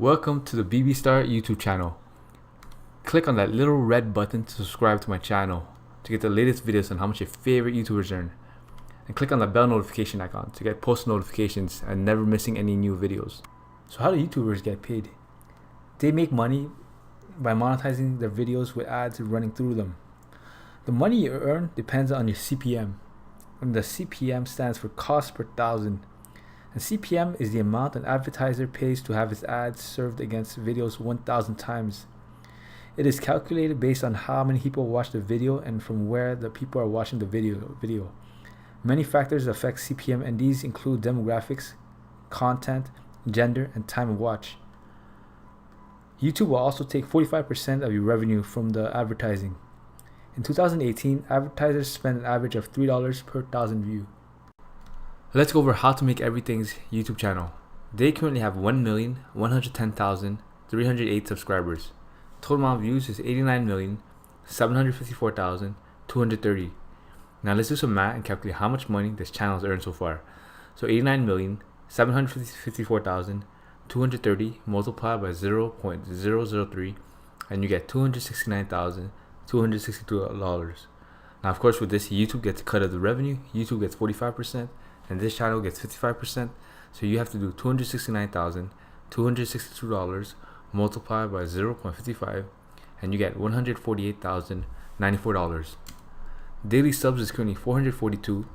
Welcome to the BB Star YouTube channel. Click on that little red button to subscribe to my channel to get the latest videos on how much your favorite YouTubers earn. And click on the bell notification icon to get post notifications and never missing any new videos. So how do YouTubers get paid? They make money by monetizing their videos with ads running through them. The money you earn depends on your CPM. And the CPM stands for cost per thousand. And CPM is the amount an advertiser pays to have his ads served against videos 1,000 times. It is calculated based on how many people watch the video and from where the people are watching the video. Many factors affect CPM, and these include demographics, content, gender, and time of watch. YouTube will also take 45% of your revenue from the advertising. In 2018, advertisers spent an average of $3 per thousand views. Let's go over how to make everything's YouTube channel. They currently have 1,110,308 subscribers. Total amount of views is 89,754,230. Now let's do some math and calculate how much money this channel has earned so far. So 89,754,230 multiplied by 0.003 and you get $269,262. Now of course with this, YouTube gets a cut of the revenue, YouTube gets 45%, and this channel gets 55%. So you have to do $269,262 multiplied by 0.55 and you get $148,094. Daily subs is currently 442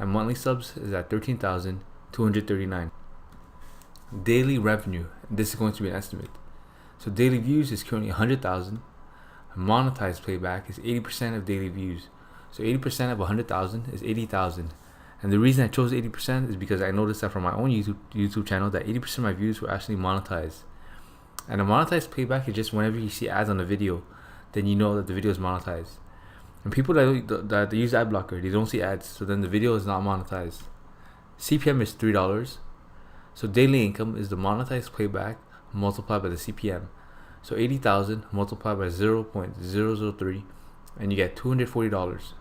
and monthly subs is at 13,239. Daily revenue, and this is going to be an estimate. So daily views is currently 100,000. Monetized playback is 80% of daily views. So 80% of 100,000 is 80,000. And the reason I chose 80% is because I noticed that from my own YouTube channel that 80% of my views were actually monetized. And a monetized playback is just whenever you see ads on a video, then you know that the video is monetized. And people that use ad blocker, they don't see ads, so then the video is not monetized. CPM is $3. So daily income is the monetized playback multiplied by the CPM. So 80,000 multiplied by 0.003 and you get $240.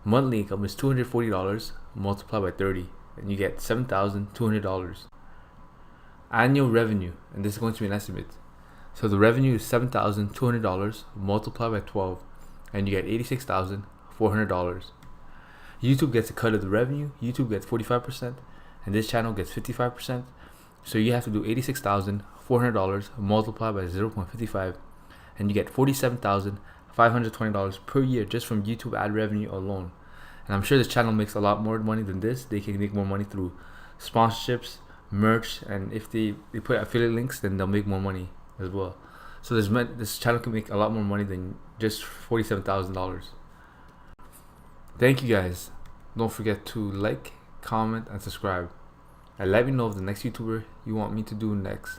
Monthly income is $240 multiplied by 30 and you get $7,200. Annual revenue, and this is going to be an estimate. So the revenue is $7,200 multiplied by 12 and you get $86,400. YouTube gets a cut of the revenue, YouTube gets 45% and this channel gets 55%. So you have to do $86,400 multiplied by 0.55 and you get $47,520 per year just from YouTube ad revenue alone. And I'm sure this channel makes a lot more money than this. They can make more money through sponsorships, merch, and if they put affiliate links, then they'll make more money as well. So this channel can make a lot more money than just $47,000. Thank you guys. Don't forget to like, comment, and subscribe. And let me know of the next YouTuber you want me to do next.